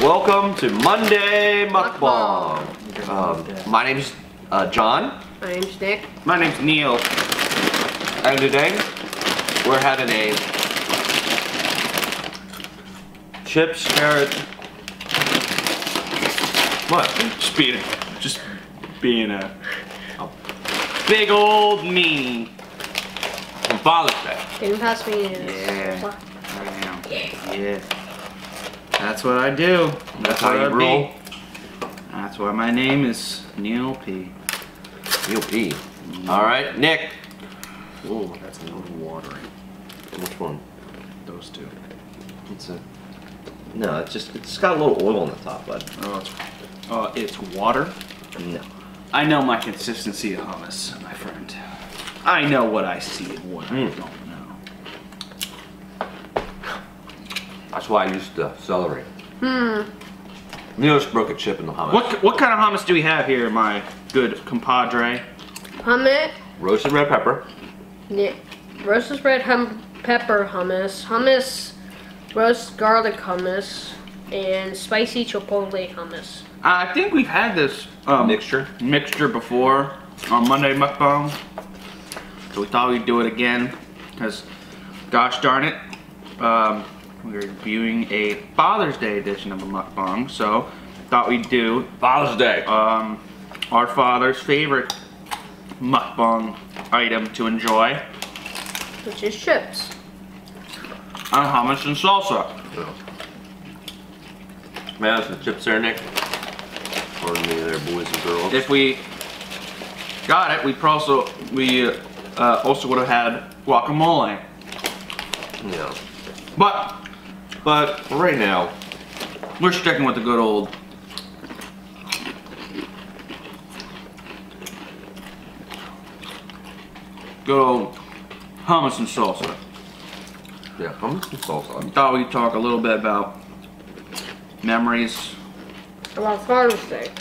Welcome to Monday Mukbang. My name's John. My name's Nick. My name's Neil. And today we're having a chips, carrot. What? Just being a big old meanie. From Father's Day. Can you pass me Yeah. That's what I do. That's how you roll. That's why my name is Neil P. Neil P. All right, Nick. Oh, that's a little watery. Which one? Those two. No, it's got a little oil on the top, bud. It's water. No. I know my consistency of hummus, my friend. I know what I see and what I don't know. That's why I used the celery. Neil just broke a chip in the hummus. What kind of hummus do we have here, my good compadre? Hummus. Roasted red pepper. Yeah. Roasted red pepper hummus. Hummus. Roast garlic hummus. And spicy chipotle hummus. I think we've had this mixture before on Monday Mukbang. So we thought we'd do it again. Because, gosh darn it, we're reviewing a Father's Day edition of a Mukbang. So, thought we'd do Father's Day. our father's favorite Mukbang item to enjoy. Which is chips. On hummus and salsa. May I have some chips there, Nick? Pardon me there, boys and girls. If we got it, we also would have had guacamole. Yeah. But For right now, we're sticking with the good old hummus and salsa. yeah, hummus and salsa. Thought we'd talk a little bit about memories. About Father's Day.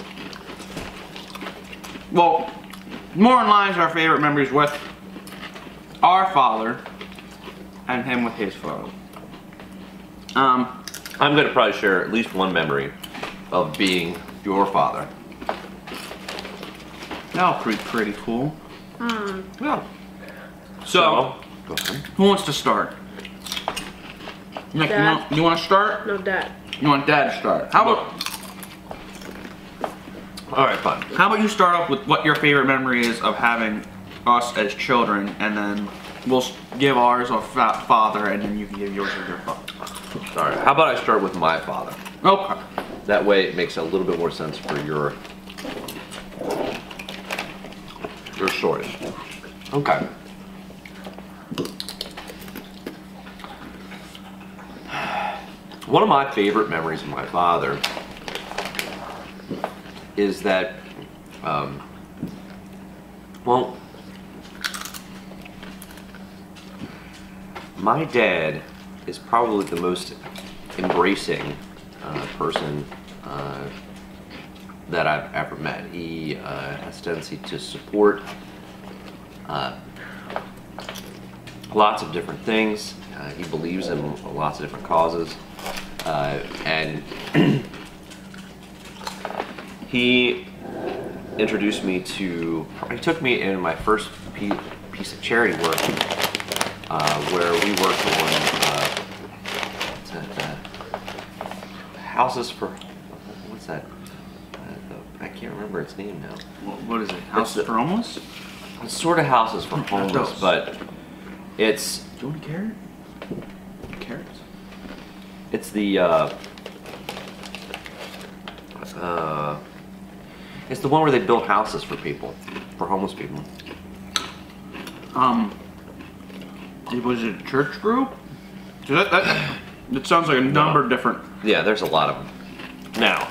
Well, more in line is our favorite memories with our father and him with his father. I'm gonna probably share at least one memory of being your father. That was pretty cool. Yeah. So, go ahead. who wants to start? Nick, Dad. you want to start? No, Dad. You want Dad to start? How All right, fine. about you start off with what your favorite memory is of having us as children, and then we'll give ours of father, and then you can give yours of your father. All right. How about I start with my father? Okay. That way, it makes a little bit more sense for your stories. Okay. One of my favorite memories of my father is that, well, my dad is probably the most embracing person that I've ever met. He has a tendency to support lots of different things. He believes in lots of different causes. And he introduced me to, he took me in my first piece of charity work where we worked on houses for, what's that? I can't remember its name now. What is it? Houses for homeless? It's sort of houses for homeless, but it's... Do you want a carrot? Carrots? It's the, it's the one where they build houses for people, for homeless people. Was it a church group? It sounds like a number of different. Yeah, there's a lot of them. Now,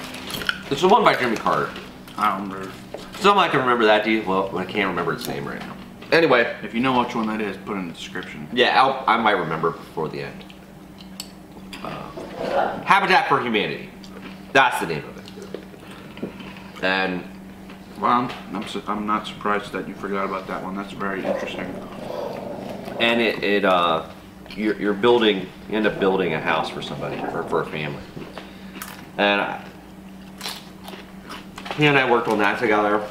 it's the one by Jimmy Carter. I don't remember. Some I can remember that, well, I can't remember its name right now. Anyway. If you know which one that is, put it in the description. Yeah, I might remember before the end. Habitat for Humanity. That's the name of it. And, well, I'm not surprised that you forgot about that one. That's very interesting. And you're building, you end up building a house for somebody, or for a family. And he and I worked on that together.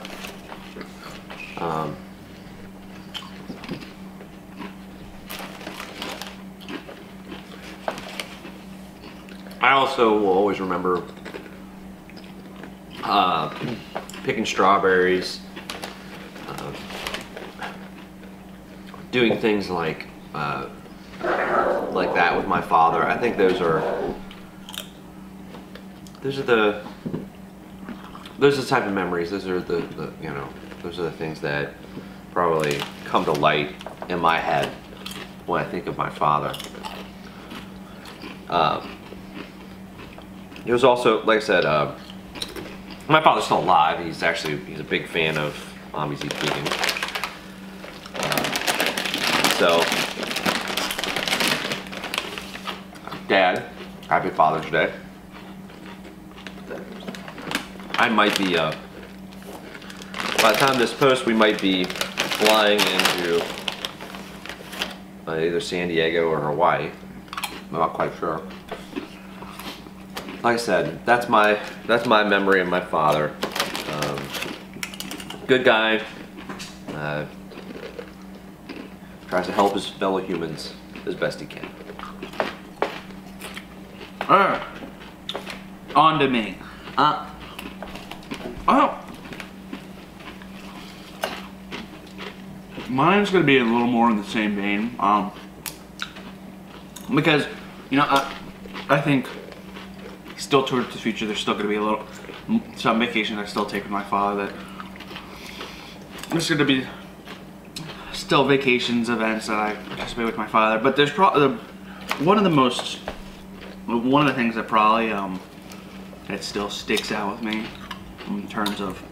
I also will always remember picking strawberries, doing things like that with my father. I think those are the type of memories. Those are the you know, those are the things that probably come to light in my head when I think of my father. It was also, like I said, my father's still alive. He's a big fan of Omnis vegan. So, Dad, happy Father's Day. I might be, by the time this posts, we might be flying into either San Diego or Hawaii. I'm not quite sure. Like I said, that's my memory of my father. Good guy. Tries to help his fellow humans as best he can. On to me. Mine's gonna be a little more in the same vein, because you know I think still towards the future there's still gonna be some vacations I still take with my father. That there's gonna be still vacations, events that I participate with my father, but there's probably one of the things that probably that still sticks out with me in terms of,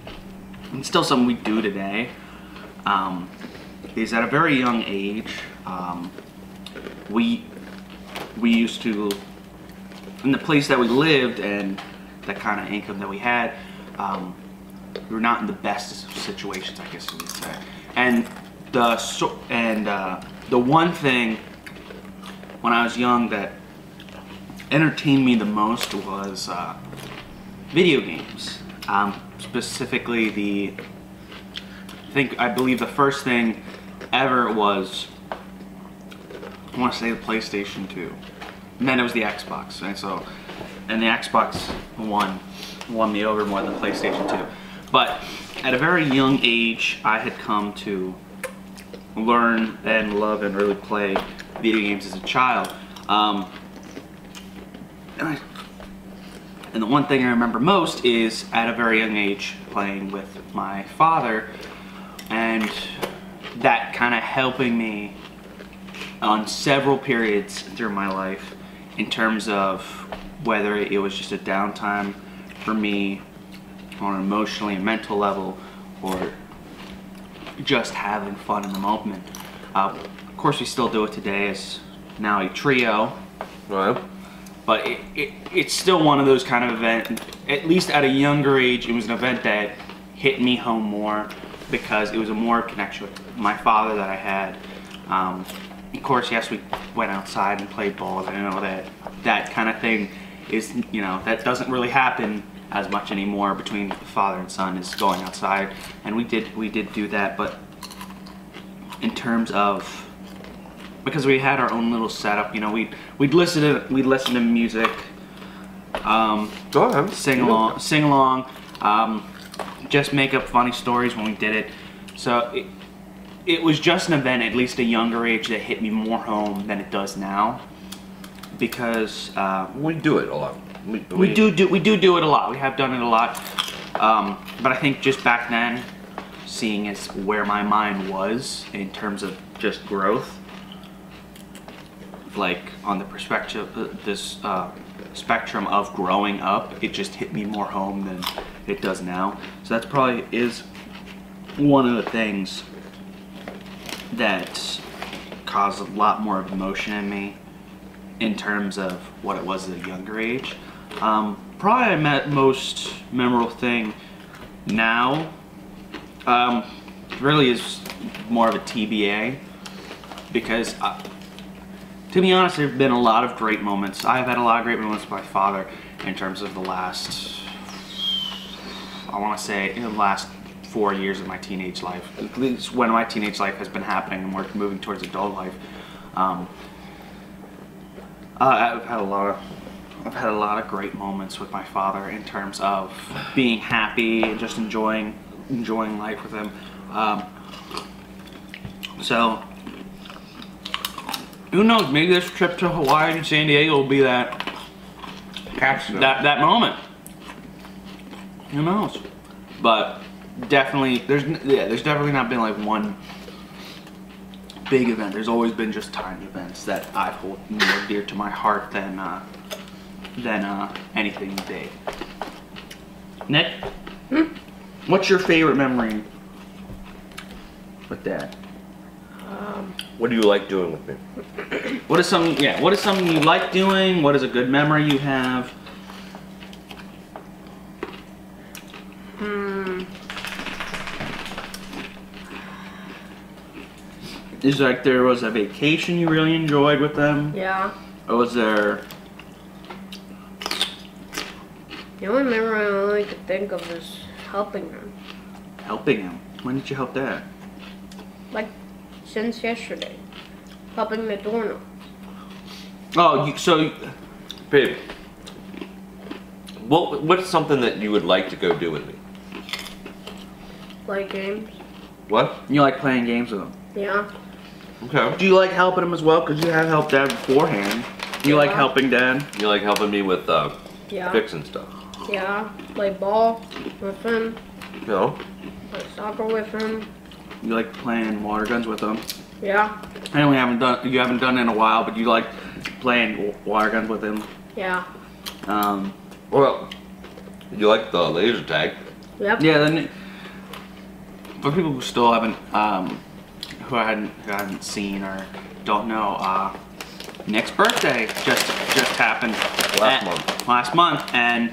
and still something we do today, is at a very young age, we used to, in the place that we lived and the kind of income that we had, we were not in the best situations, I guess you would say. And the one thing when I was young that entertained me the most was video games. Specifically I believe the first thing ever was, I want to say the PlayStation 2. And then it was the Xbox, and the Xbox won me over more than the PlayStation 2. But at a very young age, I had come to learn and love and really play video games as a child. And the one thing I remember most is at a very young age playing with my father, and that kind of helping me on several periods through my life in terms of whether it was just a downtime for me on an emotionally and mental level, or just having fun in the moment. Of course, we still do it today as now a trio. Right. But it's still one of those kind of events, at least at a younger age, it was an event that hit me home more because it was a more connection with my father that I had. Of course, yes, we went outside and played ball, and I know that kind of thing is, you know, that doesn't really happen as much anymore between the father and son, is going outside, and we did do that. But in terms of, because we had our own little setup, you know, we'd listen to music, sing along, just make up funny stories when we did it. So it was just an event, at least a younger age, that hit me more home than it does now, because we do it a lot. We do it a lot. We have done it a lot, but I think just back then, seeing as where my mind was in terms of just growth, like on the perspective, this spectrum of growing up, it just hit me more home than it does now. So that's probably is one of the things that caused a lot more of emotion in me in terms of what it was at a younger age. Probably my most memorable thing now really is more of a TBA, because to be honest, there have been a lot of great moments. I've had a lot of great moments with my father, in terms of the last, I want to say, in the last 4 years of my teenage life. At least when my teenage life has been happening and we're moving towards adult life. I've had a lot of great moments with my father in terms of being happy and just enjoying life with him. So who knows? Maybe this trip to Hawaii and San Diego will be that moment. Who knows? But definitely, there's definitely not been like one big event. There's always been just tiny events that I hold more dear to my heart than anything big. Nick, what's your favorite memory with Dad? What do you like doing with me? What is something you like doing? What is a good memory you have? Is like there was a vacation you really enjoyed with them? Yeah. Or was there? The only memory I only could think of is helping them. Helping him? When did you help Dad? Like, since yesterday. Helping the doorknob. Oh, Babe, what's something that you would like to go do with me? Play games. What? you like playing games with him? Yeah. Okay. Do you like helping him as well? Because you have helped Dad beforehand. You like Yeah. helping Dad? You like helping me with Yeah. fixing stuff? Yeah. Play ball with him. No. Play soccer with him. You like playing water guns with him? Yeah. I know you haven't done it in a while, but you like playing water guns with him. Yeah. Well, you like the laser tag? Yep. Yeah. Then for people who still haven't, who I hadn't seen or don't know, Nick's birthday just happened last month, and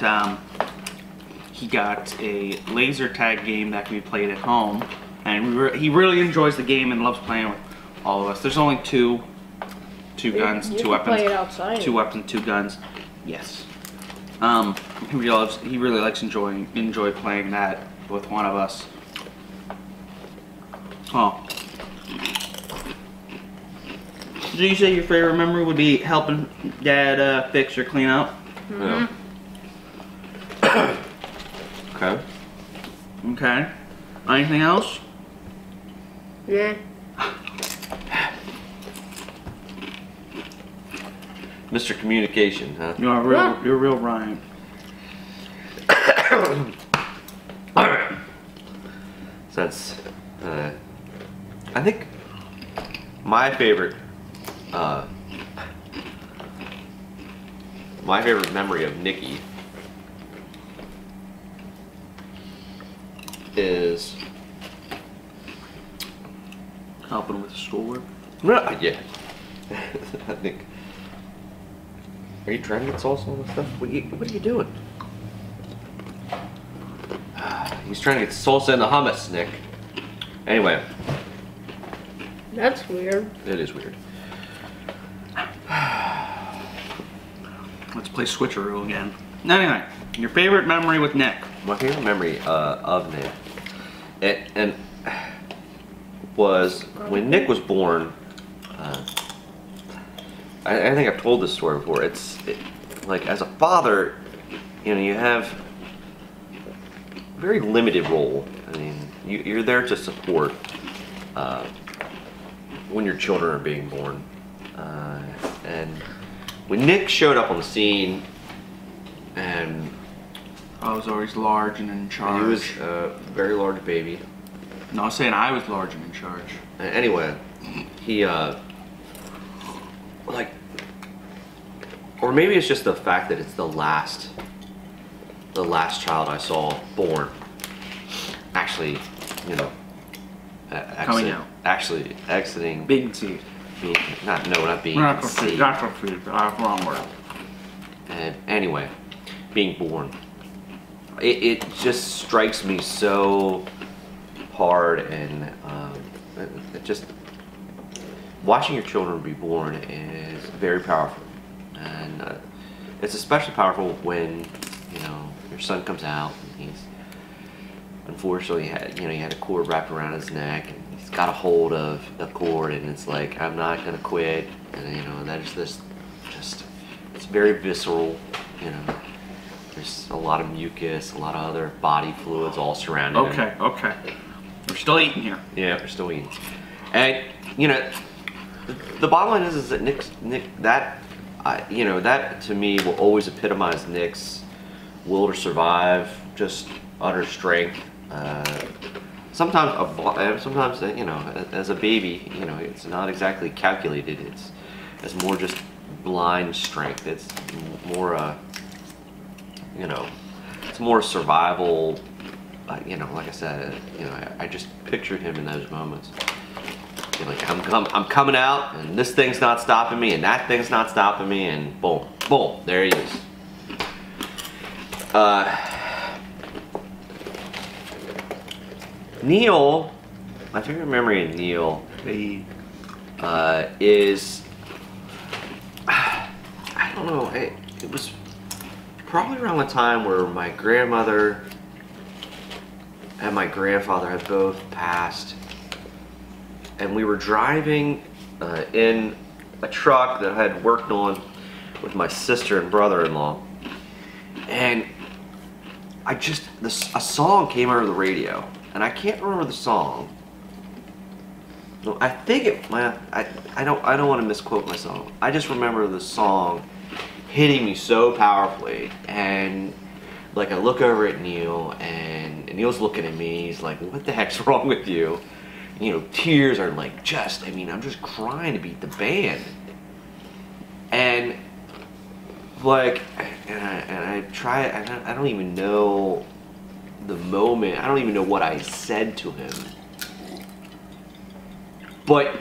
he got a laser tag game that can be played at home, and he really enjoys the game and loves playing with all of us. There's only two guns, You two can weapons, play it outside. 2 weapons, 2 guns. Yes. He really likes enjoy playing that with one of us. Oh. Did you say your favorite memory would be helping Dad fix or clean up? Yeah. Okay. Okay. Anything else? Yeah. Mr. Communication, huh? You're real Ryan. Alright. Since, I think my favorite memory of Nikki is Helping with schoolwork. yeah. I think. Are you trying to get salsa on this stuff? What are you doing? He's trying to get salsa in the hummus, Nick. Anyway, That's weird. it is weird. Let's play switcheroo again. Anyway, your favorite memory with Nick. My favorite memory of Nick, and was when Nick was born. I think I've told this story before. Like as a father, you know, you have a very limited role. I mean, you're there to support when your children are being born. And when Nick showed up on the scene, and I was always large and in charge. he was a very large baby. No, I was saying I was large and in charge. Anyway, he like, or maybe it's just the fact that it's the last child I saw born. Actually, you know, Coming out. Actually exiting. Being conceived. Not being Not conceived. conceived. Wrong word. And anyway, being born. It just strikes me so hard, and it just watching your children be born is very powerful. And it's especially powerful when, you know, your son comes out and he's unfortunately he had a cord wrapped around his neck and he's got a hold of the cord and it's like, I'm not gonna quit, and you know, that is this just, it's very visceral, you know. There's a lot of mucus, a lot of other body fluids all surrounding him. Okay, okay. We're still eating here. Yeah, we're still eating. And you know, the bottom line is that Nick, you know, that to me will always epitomize Nick's will to survive, just utter strength. Sometimes, you know, as a baby, you know, it's not exactly calculated. It's more just blind strength. It's more, you know, it's more survival. You know, like I said, you know, I just pictured him in those moments. You're like, I'm coming out, and this thing's not stopping me, and that thing's not stopping me, and boom, boom, there he is. Neil, my favorite memory of Neil is, I don't know, it was probably around the time where my grandmother and my grandfather had both passed, and we were driving in a truck that I had worked on with my sister and brother-in-law, and a song came over the radio, and I can't remember the song. No, I think I don't want to misquote my song. I just remember the song hitting me so powerfully, and like I look over at Neil, and Neil's looking at me. He's like, "What the heck's wrong with you?" You know, tears are like just, I mean, I'm just crying to beat the band. And like, I try, I don't even know the moment. I don't even know what I said to him. But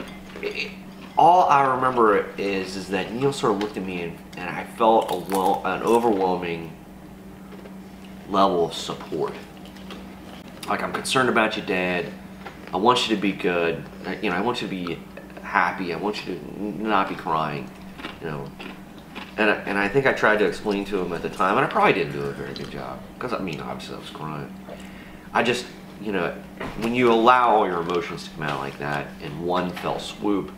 all I remember is that Neil sort of looked at me and I felt an overwhelming level of support. Like, I'm concerned about you, Dad. I want you to be good. You know, I want you to be happy. I want you to not be crying. You know, and I think I tried to explain to him at the time, and I probably didn't do a very good job, because I mean, obviously I was crying. I just, you know, when you allow all your emotions to come out like that in one fell swoop,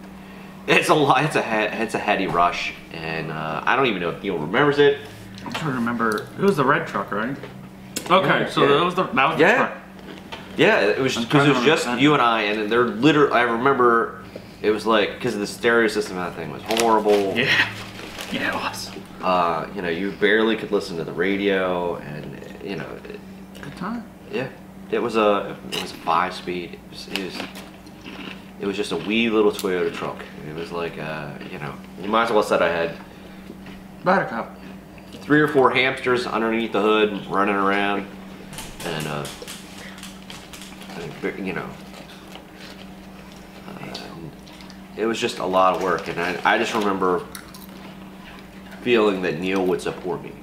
it's a heady rush, and I don't even know if Neil remembers it. I'm trying to remember. It was the red truck, right? Okay, so that was the truck. Yeah, it was because it was just you and I, and they're literally. I remember it was like, because the stereo system of that thing was horrible. Yeah, it was. You know, you barely could listen to the radio, and you know. Good time. Yeah, it was a 5-speed. It was just a wee little Toyota truck. It was like, you know, you might as well have said I had Buttercup. 3 or 4 hamsters underneath the hood running around, and you know, it was just a lot of work, and I just remember feeling that Neil would support me.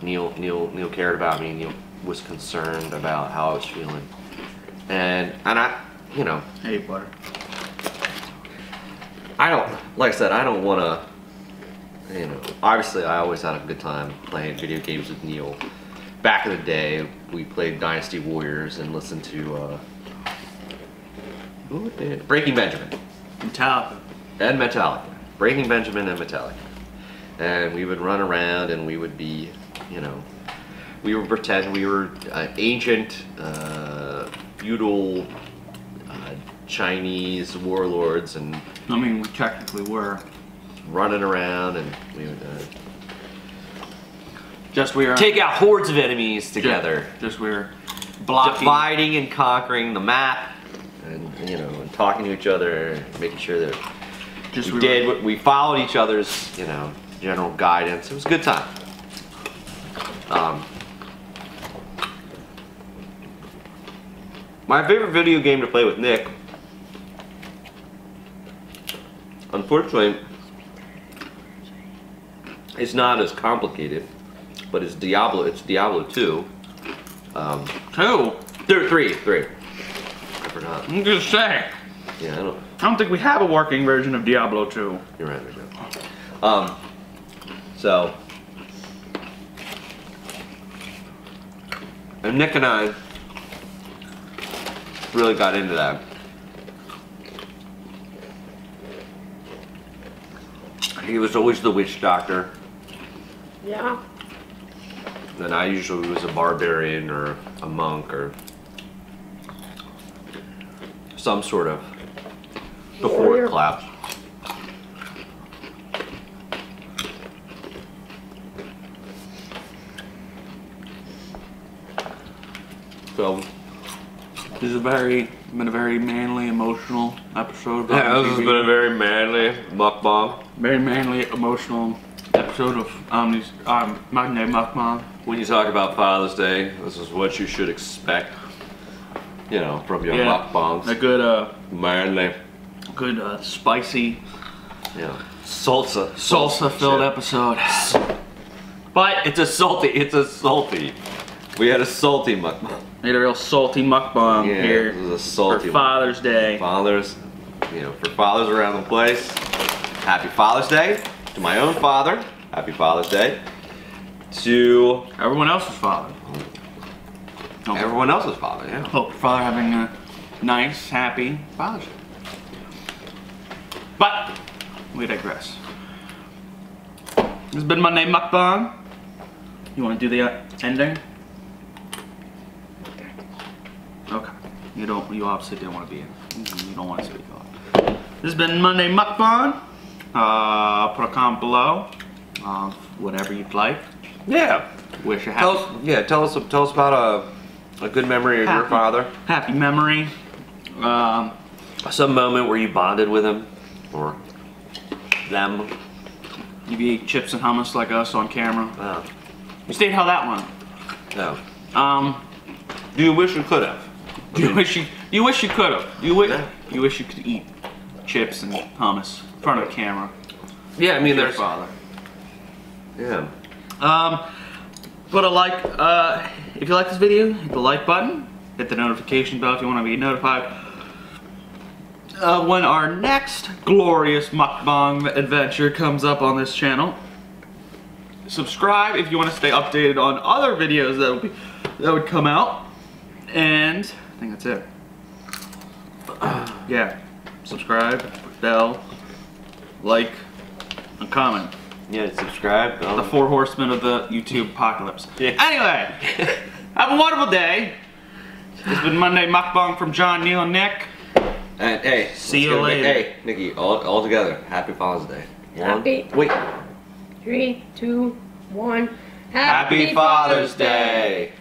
Neil cared about me. Neil was concerned about how I was feeling, and I, you know, Hey, butter. I don't, like I said, I don't want to, you know, obviously I always had a good time playing video games with Neil. Back in the day, we played Dynasty Warriors and listened to Breaking Benjamin. Metallica. And Metallica. Breaking Benjamin and Metallica. And we would run around and we would be, you know, we would pretend we were ancient, feudal Chinese warlords, and I mean, we technically were. Running around, and we would we were take out hordes of enemies together. We were blocking, dividing and conquering the map, and you know, and talking to each other, making sure that we followed each other's, you know, general guidance. It was a good time. My favorite video game to play with Nick, unfortunately, it's not as complicated, but it's Diablo. It's Diablo 2. 2? 3. I forgot. I'm just saying. Yeah, I don't think we have a working version of Diablo 2. You're right, there's no. So, And Nick and I really got into that. He was always the witch doctor. Yeah. And I usually was a barbarian or a monk or some sort of before Warrior. it collapsed. So This has been a very manly, emotional episode. Of yeah, this has TV. been a very manly mukbang. Very manly, emotional episode of Omnis. Monday Mukbang. When you talk about Father's Day, this is what you should expect. You know, from your A mukbangs. good, Manly. spicy, Salsa-filled episode. But it's a salty. We had a salty mukbang. Made a real salty mukbang here This is a salty for Father's Day. Fathers, for fathers around the place. Happy Father's Day to my own father. Happy Father's Day to Everyone else's father. everyone else's father. Yeah. Hope your father having a nice, happy Father's Day. But we digress. This has been Monday Mukbang. You want to do the ending? Okay. You obviously didn't want to be in. You don't want to speak on. This has been Monday Mukbang. Put a comment below. Whatever you'd like. Yeah. Wish you happy. Tell us about a good memory of your father. Happy memory. Some moment where you bonded with him or them. You ate chips and hummus like us on camera. Wow. You stayed how that one. No. Do you wish you could have? You wish you could have. You Yeah. wish you could eat chips and hummus in front of the camera. Yeah, I mean, Your there's. father. Yeah. Put a like, if you like this video, hit the like button, hit the notification bell if you want to be notified when our next glorious mukbang adventure comes up on this channel. Subscribe if you want to stay updated on other videos that would come out, and I think that's it. Yeah, subscribe, bell, like, and comment. Yeah, subscribe. The 4 horsemen of the YouTube apocalypse. Yeah. Anyway, have a wonderful day. It's been Monday Mukbang from John, Neil, and Nick. And hey, See you let's go. later. Hey, Nikki, all together. Happy Father's Day. Happy- Wait. 3, 2, 1. Happy Father's Day.